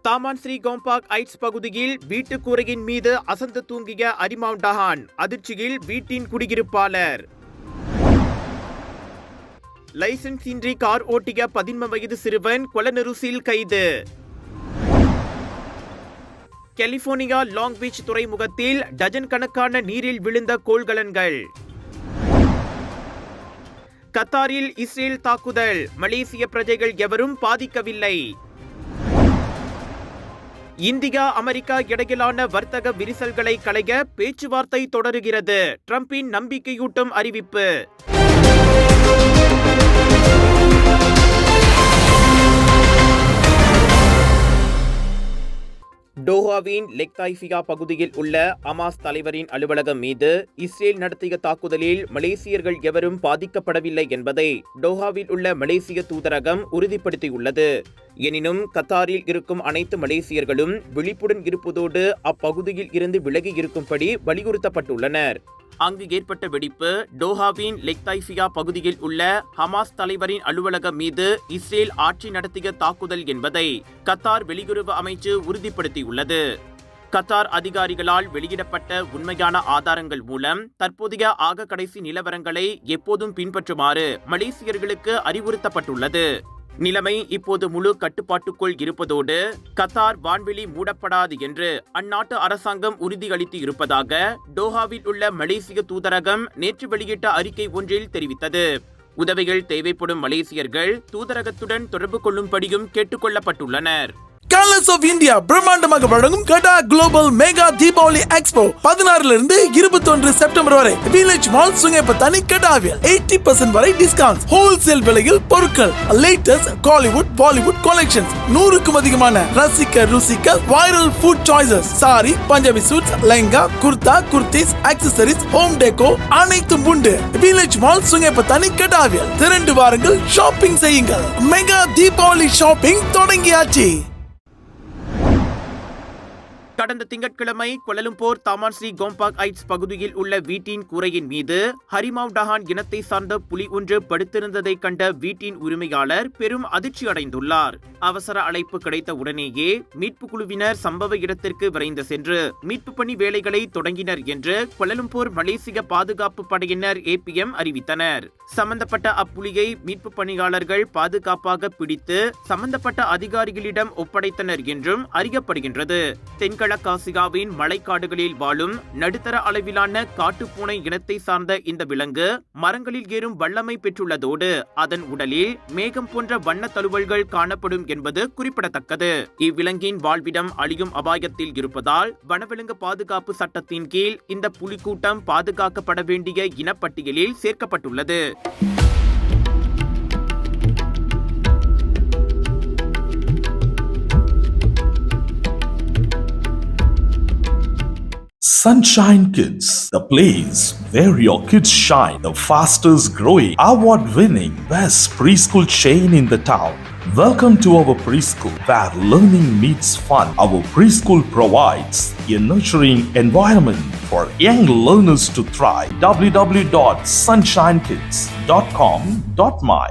Taman Sri Gombak Heights பகுதியில் வீட்டுக்கூரையின் மீது அசந்து தூங்கிய அரிமவுண்ட் டஹான். அதிர்ச்சியில் வீட்டின் குடியிருப்பாளர். லைசன்ஸ் இன்றி கார் ஓட்டிய 13 வயது சிறுவன் கொலனருசில் கைது. கலிபோர்னியா லாங் பீச் துறைமுகத்தில் டஜன் கணக்கான நீரில் விழுந்த கோள்கலன்கள். கத்தாரில் இஸ்ரேல் தாக்குதல். மலேசிய பிரஜைகள் எவரும் பாதிக்கவில்லை. இந்தியா அமெரிக்கா இடையிலான வர்த்தக விரிசல்களை களைய பேச்சுவார்த்தை தொடருகிறது. டிரம்பின் நம்பிக்கையூட்டும் அறிவிப்பு. டோஹாவின் லெக்தாய்ஃபியா பகுதியில் உள்ள அமாஸ் தலைவரின் அலுவலகம் மீது இஸ்ரேல் நடத்திய தாக்குதலில் மலேசியர்கள் எவரும் பாதிக்கப்படவில்லை என்பதை டோஹாவில் உள்ள மலேசிய தூதரகம் உறுதிப்படுத்தியுள்ளது. எனினும் கத்தாரில் இருக்கும் அனைத்து மலேசியர்களும் விழிப்புடன் இருப்பதோடு அப்பகுதியில் இருந்து விலகி இருக்கும்படி வலியுறுத்தப்பட்டுள்ளனர். அங்கு ஏற்பட்ட வெடிப்பு டோஹாவின் லெக்தாய்ஃபியா பகுதியில் உள்ள ஹமாஸ் தலைவரின் அலுவலகம் மீது இஸ்ரேல் ஆட்சி நடத்திய தாக்குதல் என்பதை கத்தார் வெளியுறவு அமைச்சு உறுதிப்படுத்தியுள்ளது. கத்தார் அதிகாரிகளால் வெளியிடப்பட்ட உண்மையான ஆதாரங்கள் மூலம் தற்போதைய கடைசி நிலவரங்களை எப்போதும் பின்பற்றுமாறு மலேசியர்களுக்கு அறிவுறுத்தப்பட்டுள்ளது. நிலைமை இப்போது முழு கட்டுப்பாட்டுக்குள் இருப்பதோடு கத்தார் வான்வெளி மூடப்படாது என்று அந்நாட்டு அரசாங்கம் உறுதியளித்து இருப்பதாக டோஹாவில் உள்ள மலேசிய தூதரகம் நேற்று வெளியிட்ட அறிக்கை ஒன்றில் தெரிவித்தது. உதவிகள் தேவைப்படும் மலேசியர்கள் தூதரகத்துடன் தொடர்பு கொள்ளும்படியும் கேட்டுக் கொள்ளப்பட்டுள்ளனர். கலர்ஸ் ஆஃப் இந்தியா பிரம்மாண்டமாக வழங்கும் கடா குளோபல் மெகா தீபாவளி எக்ஸ்போ 16 இருந்து 21 செப்டம்பர் வரை வில்லேஜ் மால் சுங்கப்பத்தானி கடாவில் 80% வரை டிஸ்கவுண்ட். ஹோல்சேல் விலையில் பொருட்கள், லேட்டஸ்ட் காலிவுட் பாலிவுட் கலெக்ஷன்ஸ், 100க்கும் அதிகமான ரசிக்க ருசிக்க viral food choices, sari, Punjabi suits, lehenga, kurta, kurtis, accessories, home decor அனைத்தும் உண்டு. வில்லேஜ் மால் சுங்கப்பத்தானி கடாவில் திரண்டு வாருங்கள், ஷாப்பிங் செய்யுங்கள். மெகா தீபாவளி ஷாப்பிங் தொடங்கியாச்சு. கடந்த திங்கட்கிழமை Kuala Lumpur Taman Sri Gombak Heights பகுதியில் உள்ள வீட்டின் கூரையின் மீது ஹரிமவுண்ட் டஹான் இனத்தை சார்ந்த புலி ஒன்று படுத்திருந்ததை கண்ட வீட்டின் உரிமையாளர் பெரும் அதிர்ச்சி அடைந்துள்ளார். அவசர அழைப்பு கிடைத்த உடனேயே மீட்பு குழுவினர் சம்பவ இடத்திற்கு விரைந்து சென்று மீட்பு பணி வேலைகளை தொடங்கினர் என்று கோலாலம்பூர் மலேசிய பாதுகாப்பு படையினர் APM அறிவித்தனர். சம்பந்தப்பட்ட அப்புலியை மீட்பு பணியாளர்கள் பாதுகாப்பாக பிடித்து சம்பந்தப்பட்ட அதிகாரிகளிடம் ஒப்படைத்தனர் என்றும் அறியப்படுகின்றது. தென்கிழக்காசியாவின் மலைக்காடுகளில் வாழும் நடுத்தர அளவிலான காட்டுப்பூனை இனத்தை சார்ந்த இந்த விலங்கு மரங்களில் ஏறும் வல்லமை பெற்றுள்ளதோடு அதன் உடலில் மேகம் போன்ற வண்ண தழுவல்கள் காணப்படும் என்பது குறிப்பிடத்தக்கது. இவ்விலங்கின் வாழ்விடம் அழியும் அபாயத்தில் இருப்பதால் வனவிலங்கு பாதுகாப்பு சட்டத்தின் கீழ் இந்த புலிக்கூட்டம் பாதுகாக்கப்பட வேண்டிய இனப்பட்டியலில் சேர்க்கப்பட்டுள்ளது. Sunshine Kids, the place where your kids shine, the fastest growing, award-winning, best preschool chain in the town. Welcome to our preschool, where learning meets fun. Our preschool provides a nurturing environment for young learners to thrive. www.sunshinekids.com.my.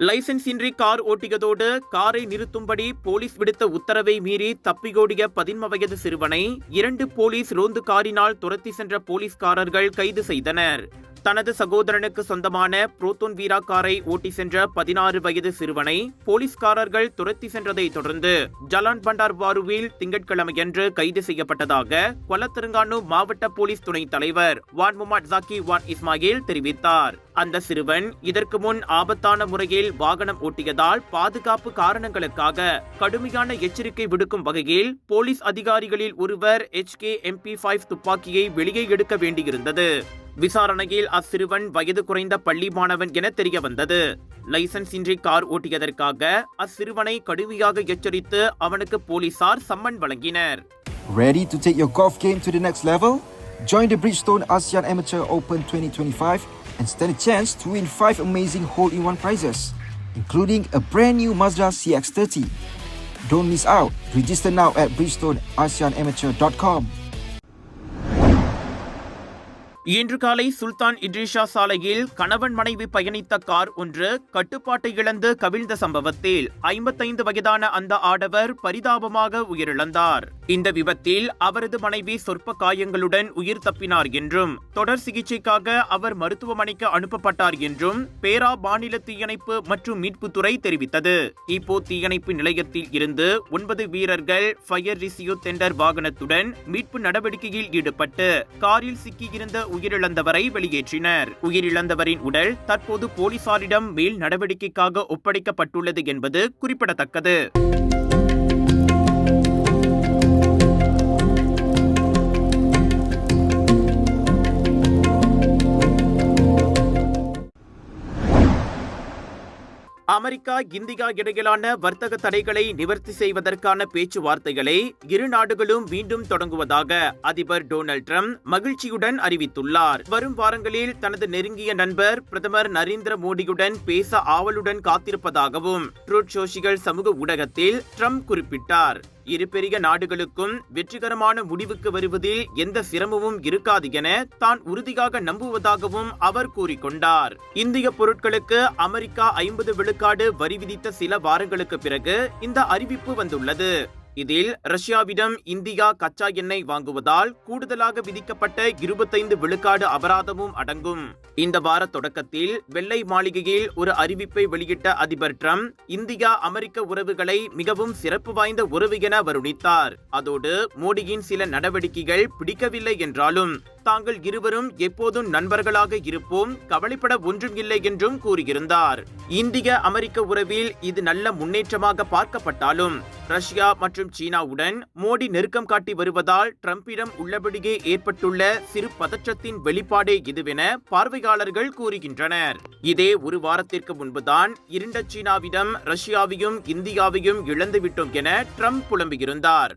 Licence இன்றி car ஓட்டியதோடு காரை நிறுத்தும்படி police விடுத்த உத்தரவை மீறி தப்பியோடிய 13 வயது சிறுவனை 2 போலீஸ் ரோந்து காரினால் துரத்தி சென்ற போலீஸ்காரர்கள் கைது செய்தனர். தனது சகோதரனுக்கு சொந்தமான புரோத்தோன் வீரா காரை ஓட்டி சென்ற 16 வயது சிறுவனை போலீஸ்காரர்கள் துரத்தி சென்றதை தொடர்ந்து ஜலான் பண்டார் வாருவில் திங்கட்கிழமையன்று கைது செய்யப்பட்டதாக கொலத்திருங்கானு மாவட்ட போலீஸ் துணைத் தலைவர் வான் முகமது ஜாக்கி வான் இஸ்மாயில் தெரிவித்தார். அந்த சிறுவன் இதற்கு முன் ஆபத்தான முறையில் வாகனம் ஓட்டியதால் பாதுகாப்பு காரணங்களுக்காக கடுமையான எச்சரிக்கை விடுக்கும் வகையில் போலீஸ் அதிகாரிகளில் ஒருவர் HK MP5 துப்பாக்கியை வெளியே எடுக்க வேண்டியிருந்தது. விசாரணையில் அச்சிறுவன் வயது குறைந்த பள்ளி மாணவன் என தெரிய வந்தது. லைசன்ஸ் இன்றி கார் ஓட்டியதற்காக அச்சிறுவனை கடுமையாக எச்சரித்து அவனுக்கு போலீசார் சம்மன் வழங்கினர். Ready to take your golf game to the next level? Join the Bridgestone ASEAN Amateur Open 2025 and stand a chance to win 5 amazing hole-in-one prizes, including a brand new Mazda CX-30. Don't miss out. Register now at bridgestoneasianamateur.com. இன்று காலை சுல்தான் இட்ரிஷா சாலையில் கணவன் மனைவி பயணித்த car ஒன்று கட்டுப்பாட்டை இழந்து கவிழ்ந்த சம்பவத்தில் 55 வயதான அந்த ஆடவர் பரிதாபமாக உயிரிழந்தார். இந்த விபத்தில் அவரது மனைவி சொற்ப காயங்களுடன் உயிர் தப்பினார் என்றும் தொடர் சிகிச்சைக்காக அவர் மருத்துவமனைக்கு அனுப்பப்பட்டார் என்றும் பேரா மாநில தீயணைப்பு மற்றும் மீட்புத்துறை தெரிவித்தது. இப்போ தீயணைப்பு நிலையத்தில் இருந்து 9 வீரர்கள் ஃபயர் ரிசியூ டெண்டர் வாகனத்துடன் மீட்பு நடவடிக்கையில் ஈடுபட்டு காரில் சிக்கியிருந்த உயிரிழந்தவரை வெளியேற்றினர். உயிரிழந்தவரின் உடல் தற்போது போலீசாரிடம் மேல் நடவடிக்கைக்காக ஒப்படைக்கப்பட்டுள்ளது என்பது குறிப்பிடத்தக்கது. அமெரிக்கா இந்தியா இடையிலான வர்த்தக தடைகளை நிவர்த்தி செய்வதற்கான பேச்சுவார்த்தைகளை இரு நாடுகளும் மீண்டும் தொடங்குவதாக அதிபர் டொனால்ட் ட்ரம்ப் மகிழ்ச்சியுடன் அறிவித்துள்ளார். வரும் வாரங்களில் தனது நெருங்கிய நண்பர் பிரதமர் நரேந்திர மோடியுடன் பேச ஆவலுடன் காத்திருப்பதாகவும் ட்ரூத் சோஷியல் சமூக ஊடகத்தில் ட்ரம்ப் குறிப்பிட்டார். இரு பெரிய நாடுகளுக்கும் வெற்றிகரமான முடிவுக்கு வருவதில் எந்த சிரமமும் இருக்காது என தான் உறுதியாக நம்புவதாகவும் அவர் கூறிக்கொண்டார். இந்திய பொருட்களுக்கு அமெரிக்கா 50 விழுக்காடு வரி விதித்த சில வாரங்களுக்கு பிறகு இந்த அறிவிப்பு வந்துள்ளது. இதில் ரஷ்யாவிடம் இந்தியா கச்சா எண்ணெய் வாங்குவதால் கூடுதலாக விதிக்கப்பட்ட 25 விழுக்காடு அபராதமும் அடங்கும். இந்த வார தொடக்கத்தில் வெள்ளை மாளிகையில் ஒரு அறிவிப்பை வெளியிட்ட அதிபர் ட்ரம்ப் இந்தியா அமெரிக்க உறவுகளை மிகவும் சிறப்பு வாய்ந்த உறவு என வருணித்தார். அதோடு மோடியின் சில நடவடிக்கைகள் பிடிக்கவில்லை என்றாலும் தாங்கள் இருவரும் எப்போதும் நண்பர்களாக இருப்போம், கவலைப்பட ஒன்றும் இல்லை என்றும் கூறியிருந்தார். இந்திய அமெரிக்க உறவில் இது நல்ல முன்னேற்றமாக பார்க்கப்பட்டாலும் ரஷ்யா மற்றும் சீனாவுடன் மோடி நெருக்கம் காட்டி வருவதால் ட்ரம்பிடம் உள்ளபடியே ஏற்பட்டுள்ள சிறு பதற்றத்தின் வெளிப்பாடே இதுவென பார்வையாளர்கள் கூறுகின்றனர். இதே ஒரு வாரத்திற்கு முன்புதான் இருண்ட சீனாவிடம் ரஷ்யாவையும் இந்தியாவையும் இழந்துவிட்டோம் என ட்ரம்ப் புலம்பியிருந்தார்.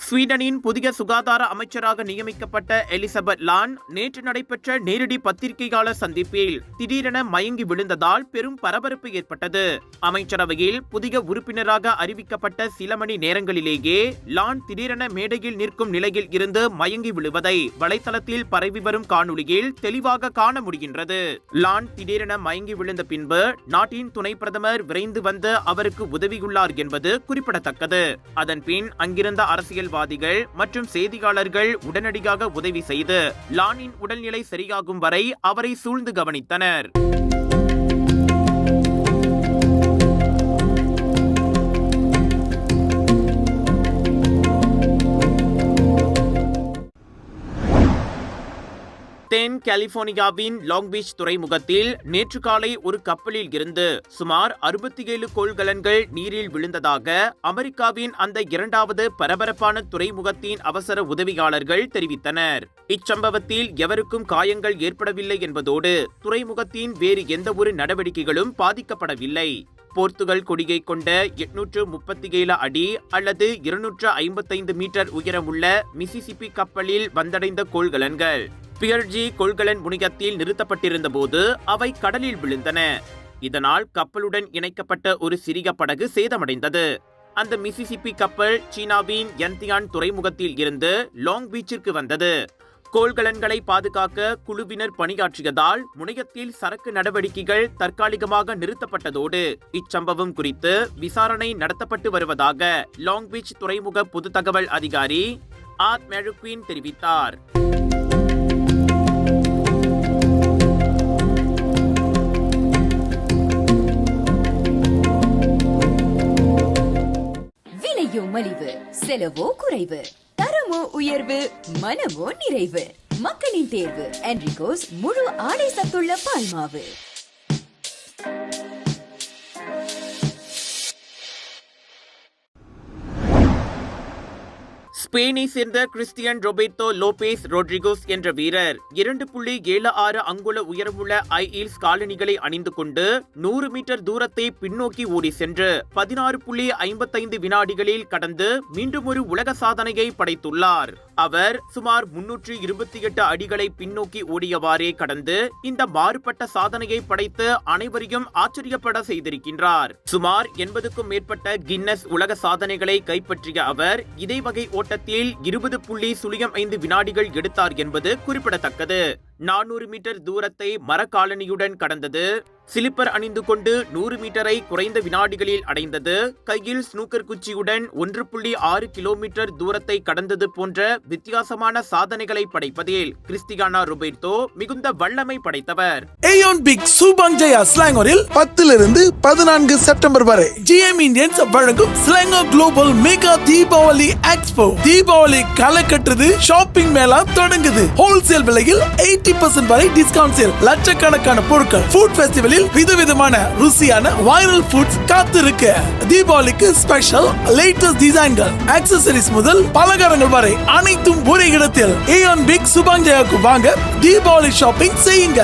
ஸ்வீடனின் புதிய சுகாதார அமைச்சராக நியமிக்கப்பட்ட எலிசபெத் லான் நேற்று நடைபெற்ற நேரடி பத்திரிகையாளர் சந்திப்பில் திடீரென மயங்கி விழுந்ததால் பெரும் பரபரப்பு ஏற்பட்டது. அமைச்சரவையில் புதிய உறுப்பினராக அறிவிக்கப்பட்ட சில மணி நேரங்களிலேயே லான் திடீரென மேடையில் நிற்கும் நிலையில் இருந்து மயங்கி விழுவதை வலைத்தளத்தில் பரவி வரும் காணொலியில் தெளிவாக காண முடிகின்றது. லான் திடீரென மயங்கி விழுந்த பின்பு நாட்டின் துணை பிரதமர் விரைந்து வந்து அவருக்கு உதவியுள்ளார் என்பது குறிப்பிடத்தக்கது. அதன் பின் அங்கிருந்த அரசியல் மற்றும் செய்தியாளர்கள் உடனடியாக உதவி செய்து லானின் உடல்நிலை சரியாகும் வரை அவரை சூழ்ந்து கவனித்தனர். தென் கலிபோர்னியாவின் லாங் பீச் துறைமுகத்தில் நேற்று காலை ஒரு கப்பலில் இருந்து சுமார் 67 கொள்கலன்கள் நீரில் விழுந்ததாக அமெரிக்காவின் அந்த இரண்டாவது பரபரப்பான துறைமுகத்தின் அவசர உதவியாளர்கள் தெரிவித்தனர். இச்சம்பவத்தில் எவருக்கும் காயங்கள் ஏற்படவில்லை என்பதோடு துறைமுகத்தின் வேறு எந்த ஒரு நடவடிக்கைகளும் பாதிக்கப்படவில்லை. போர்த்துகல் கொடியை கொண்ட 837 அடி அல்லது 255 மீட்டர் உயரமுள்ள மிசிசிப்பி கப்பலில் வந்தடைந்த கொள்கலன்கள் பியர்ஜி கொள்கலன் முனையத்தில் நிறுத்தப்பட்டிருந்த போது அவை கடலில் விழுந்தன. இதனால் கப்பலுடன் இணைக்கப்பட்ட ஒரு சிறிய படகு சேதமடைந்தது. அந்த மிசிசிப்பி கப்பல் சீனாவின் யன்தியான் துறைமுகத்தில் இருந்து லாங் பீச்சிற்கு வந்தது. கோள்கலன்களை பாதுகாக்க குழுவினர் பணியாற்றியதால் முனையத்தில் சரக்கு நடவடிக்கைகள் தற்காலிகமாக நிறுத்தப்பட்டதோடு இச்சம்பவம் குறித்து விசாரணை நடத்தப்பட்டு வருவதாக லாங் பீச் துறைமுக பொது தகவல் அதிகாரி ஆத் மெழுக்வின் தெரிவித்தார். விலையோ மலிவு, செலவோ குறைவு, தரமோ உயர்வு, மனமோ நிறைவு. மக்களின் தேர்வு என்ரிகோஸ் முழு ஆடை சத்துள்ள பால்மாவு. ஸ்பெயினை சேர்ந்த கிறிஸ்டியன் ரொபேர்ட்டோ லோபேஸ் ரோட்ரிகோஸ் என்ற வீரர் 2.76 அங்குல உயரமுள்ள ஐ-ஹீல்ஸ் காலணிகளை அணிந்து கொண்டு 100 மீட்டர் தூரத்தை பின்னோக்கி ஓடி சென்று 16.55 வினாடிகளில் கடந்து மீண்டும் ஒரு உலக சாதனையை படைத்துள்ளார். அவர் சுமார் 328 அடிகளை பின்னோக்கி ஓடியவாறே கடந்து இந்த மாறுபட்ட சாதனையை படைத்து அனைவரையும் ஆச்சரியப்பட செய்திருக்கின்றார். சுமார் 80க்கும் மேற்பட்ட கின்னஸ் உலக சாதனைகளை கைப்பற்றிய அவர் இதே வகை ஓட்டத்தில் 20.05 வினாடிகள் எடுத்தார் என்பது குறிப்பிடத்தக்கது. 400 மீட்டர் தூரத்தை மரக்காலனியுடன் கடந்தது, சிலிப்பர் அணிந்து கொண்டு 100 மீட்டரை குறைந்த வினாடிகளில் அடைந்தது, கையில் ஸ்னூக்கர் குச்சியுடன் 1.6 கிலோமீட்டர் தூரத்தை கடந்தது போன்ற வித்தியாசமான சாதனைகளை படைப்பதில் கிறிஸ்டியானோ ரொபேர்ட்டோ மிகுந்த வல்லமை படைத்தவர். ஏயோன் பிக் சூபாங் ஜெயா ஸ்லாங்கோரில் 10 14 செப்டம்பர் வரை GM இந்தியன்ஸ் வழங்கும் Selangor global mega Deepavali expo. Deepavali களை கட்டுறது, ஷாப்பிங் மேளா தொடங்குது. ஹோல்சேல் விலையில் 80% வரை டிஸ்கவுண்ட் சேல். லட்சக்கணக்கான பொருட்கள். ஃபுட் ஃபெஸ்டிவலில் விதவிதமான ருசியான வைரல் ஃபுட்ஸ் காத்திருக்கு. தீபாவளிக்கு ஸ்பெஷல் லேட்டஸ்ட் டிசைன்கள், ஆக்சசரிஸ் முதல் பலகாரங்கள் வரை அனைத்தும் ஒரே இடத்தில். ஏயோன் பிக் சூபாங் ஜெயாக்கு வாங்க, தீபாவளி ஷாப்பிங் செய்யுங்க.